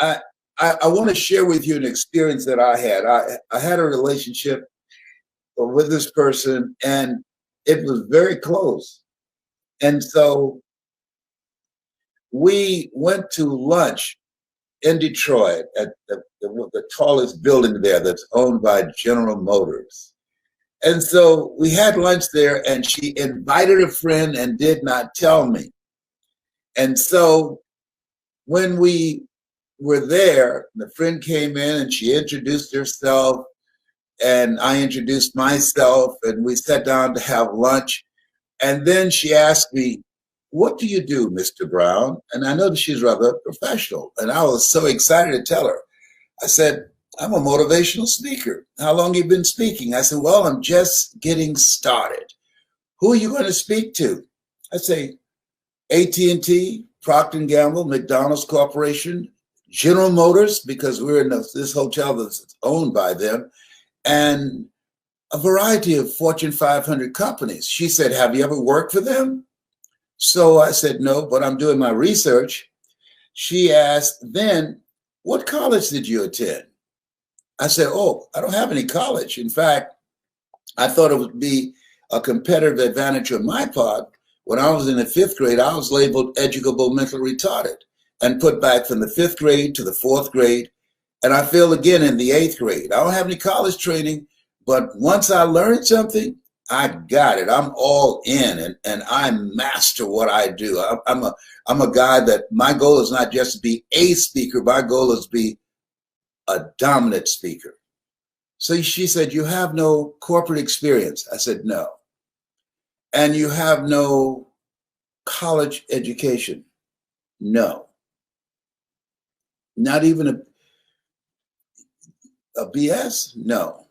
I, I want to share with you an experience that I had. I had a relationship with this person, and it was very close. And so we went to lunch in Detroit at the tallest building there that's owned by General Motors. And so we had lunch there, and she invited a friend and did not tell me. And so when we were there, the friend came in and she introduced herself, and I introduced myself, and we sat down to have lunch. And then she asked me, "What do you do, Mr. Brown?" And I know that she's rather professional. And I was so excited to tell her. I said, "I'm a motivational speaker." "How long have you been speaking?" I said, "Well, I'm just getting started." "Who are you going to speak to?" I say, "AT&T, Procter and Gamble, McDonald's Corporation, General Motors, because we're in this hotel that's owned by them, and a variety of Fortune 500 companies." She said, "Have you ever worked for them?" So I said, "No, but I'm doing my research." She asked, "Then, what college did you attend?" I said, "Oh, I don't have any college. In fact, I thought it would be a competitive advantage on my part. When I was in the fifth grade, I was labeled educable mentally retarded and put back from the fifth grade to the fourth grade. And I failed again in the eighth grade. I don't have any college training, but once I learned something, I got it. I'm all in, and I master what I do. I'm a guy that my goal is not just to be a speaker. My goal is to be a dominant speaker." So she said, "You have no corporate experience." I said, "No." "And you have no college education?" "No." "Not even a BS?" "No."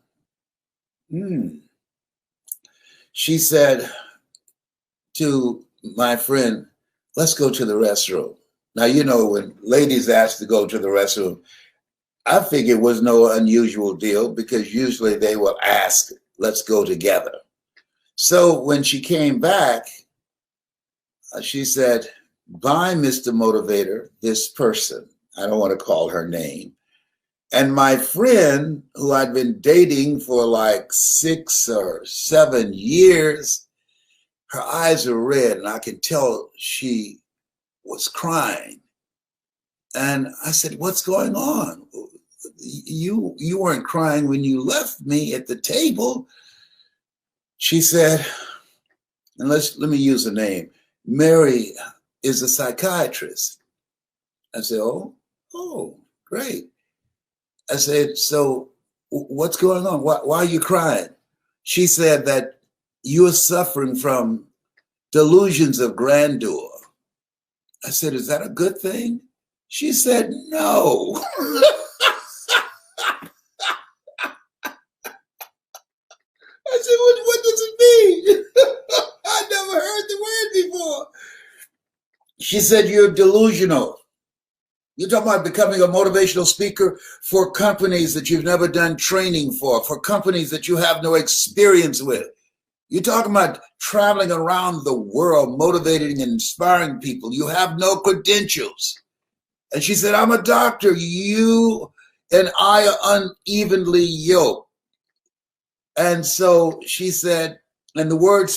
Hmm. She said to my friend, "Let's go to the restroom." Now, you know, when ladies ask to go to the restroom, I figured it was no unusual deal because usually they will ask, "Let's go together." So when she came back, she said, "Bye, Mr. Motivator, this person." I don't want to call her name. And my friend, who I'd been dating for like 6 or 7 years, her eyes are red, and I can tell she was crying. And I said, "What's going on? You weren't crying when you left me at the table." She said, and let me use a name. "Mary is a psychiatrist." I said, "Oh, great." I said, "So what's going on? Why are you crying?" She said that you are suffering from delusions of grandeur. I said, "Is that a good thing?" She said, "No." I said, what does it mean? I never heard the word before. She said, "You're delusional. You're talking about becoming a motivational speaker for companies that you've never done training for companies that you have no experience with. You're talking about traveling around the world, motivating and inspiring people. You have no credentials." And she said, "I'm a doctor. You and I are unevenly yoked." And so she said, and the word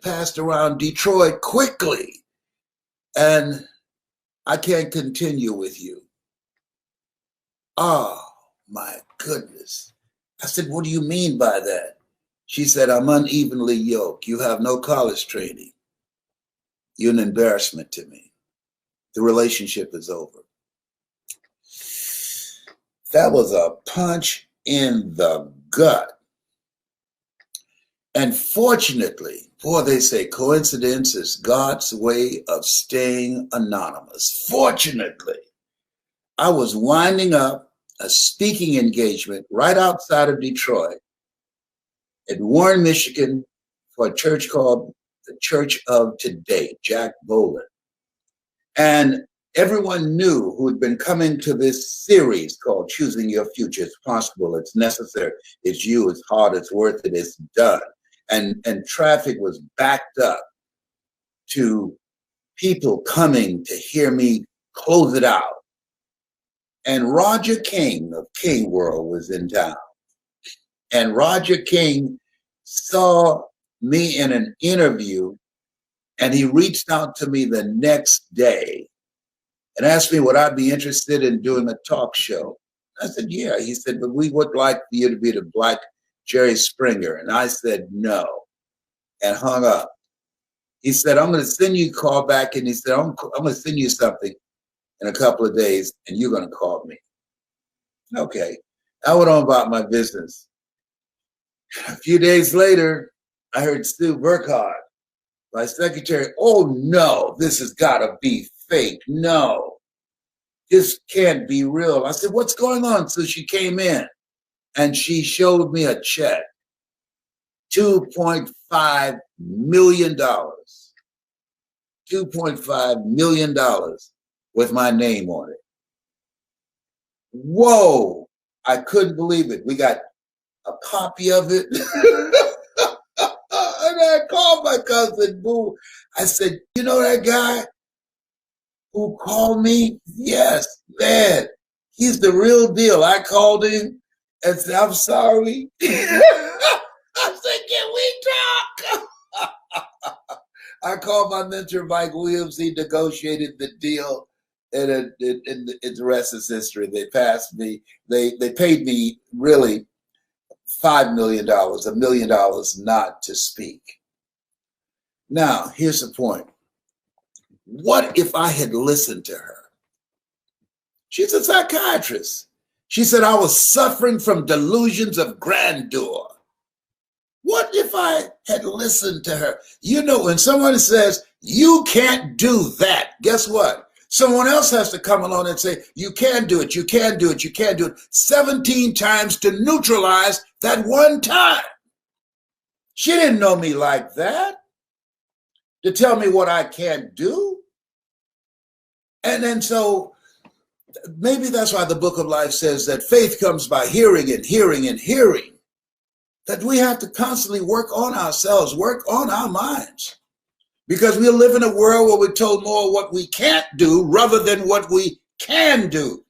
passed around Detroit quickly, and "I can't continue with you." Oh, my goodness. I said, "What do you mean by that?" She said, "I'm unevenly yoked. You have no college training. You're an embarrassment to me. The relationship is over." That was a punch in the gut. And fortunately, boy, they say coincidence is God's way of staying anonymous. Fortunately, I was winding up a speaking engagement right outside of Detroit in Warren, Michigan, for a church called the Church of Today, Jack Boland. And everyone knew who had been coming to this series called Choosing Your Future. It's possible, it's necessary, it's you, it's hard, it's worth it, it's done. And traffic was backed up to people coming to hear me close it out. And Roger King of King World was in town. And Roger King saw me in an interview, and he reached out to me the next day and asked me would I be interested in doing a talk show. I said, yeah. He said, but we would like you to be the Black Jerry Springer. And I said, no, and hung up. He said, I'm going to send you a call back. And he said, I'm going to send you something in a couple of days, and you're going to call me. Okay. I went on about my business. A few days later, I heard Stu Burkhardt, my secretary, oh no, this has got to be fake. No, this can't be real. I said, what's going on? So she came in and she showed me a check, $2.5 million. $2.5 million with my name on it. Whoa, I couldn't believe it. We got a copy of it. And I called my cousin Boo. I said, you know that guy who called me? Yes, man. He's the real deal. I called him and said, I'm sorry. I said, can we talk? I called my mentor, Mike Williams. He negotiated the deal, and the rest is history. They passed me. They paid me really $5 million, $1 million not to speak. Now, here's the point. What if I had listened to her? She's a psychiatrist. She said I was suffering from delusions of grandeur. What if I had listened to her? You know, when someone says, you can't do that, guess what? Someone else has to come along and say, you can do it, you can do it, you can do it, 17 times to neutralize that one time. She didn't know me like that to tell me what I can't do. And then so maybe that's why the book of life says that faith comes by hearing and hearing and hearing. That we have to constantly work on ourselves, work on our minds. Because we live in a world where we're told more what we can't do rather than what we can do.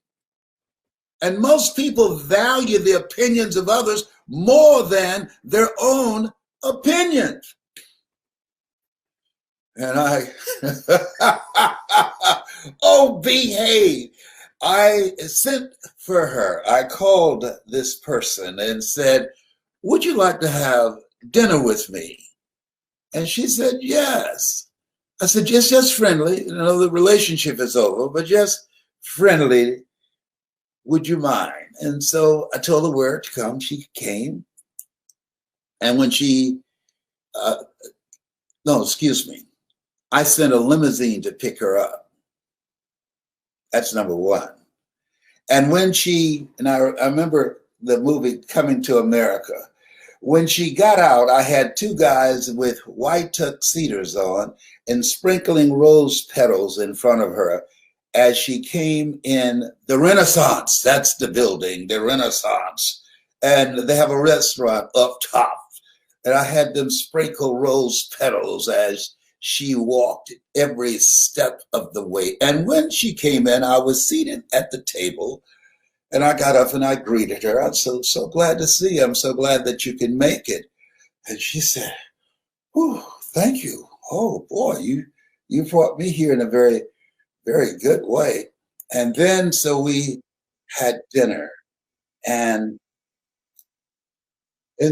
And most people value the opinions of others more than their own opinions. And oh, behave. I sent for her. I called this person and said, would you like to have dinner with me? And she said, yes. I said, just friendly. You know, the relationship is over, but just friendly. Would you mind? And so I told her where to come. She came. And when she, no, excuse me. I sent a limousine to pick her up. That's number one. And when she, and I remember the movie Coming to America. When she got out, I had two guys with white tuxedos on and sprinkling rose petals in front of her as she came in the Renaissance. That's the building, the Renaissance. And they have a restaurant up top. And I had them sprinkle rose petals as she walked every step of the way. And when she came in, I was seated at the table. And I got up and I greeted her. I'm so glad to see you. I'm so glad that you can make it. And she said, oh, thank you. Oh, boy, you brought me here in a very, very good way. And then so we had dinner. And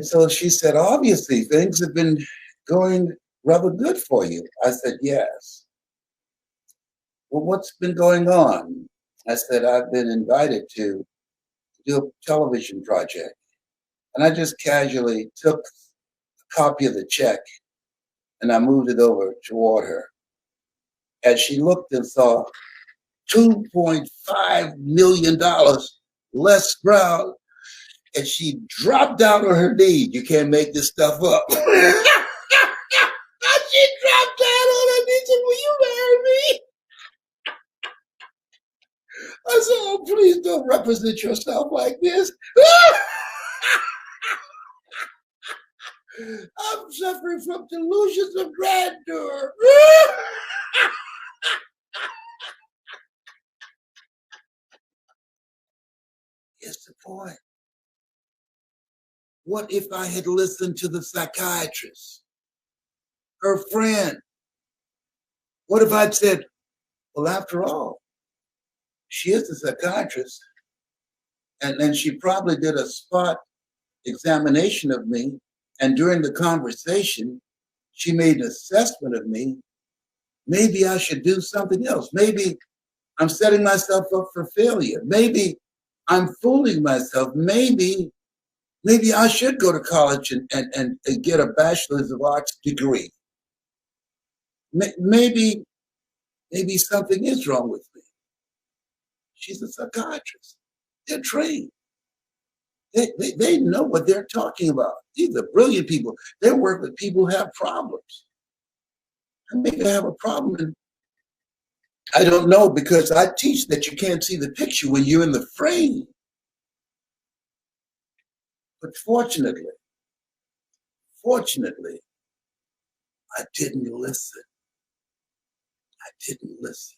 so she said, obviously, things have been going rather good for you. I said, yes. Well, what's been going on? I said, I've been invited to do a television project. And I just casually took a copy of the check and I moved it over toward her. As she looked and saw $2.5 million less brown, and she dropped down on her knees. You can't make this stuff up. She dropped down on her knees and, will you marry me? I said, oh, please don't represent yourself like this. I'm suffering from delusions of grandeur. is the point. What if I had listened to the psychiatrist, her friend? What if I'd said, well, after all, she is a psychiatrist, and she probably did a spot examination of me, and during the conversation, she made an assessment of me. Maybe I should do something else. Maybe I'm setting myself up for failure. Maybe I'm fooling myself. Maybe I should go to college and get a bachelor's of arts degree. Maybe something is wrong with me. She's a psychiatrist. They're trained. They know what they're talking about. These are brilliant people. They work with people who have problems. And maybe I have a problem, and I don't know, because I teach that you can't see the picture when you're in the frame. But fortunately, I didn't listen. I didn't listen.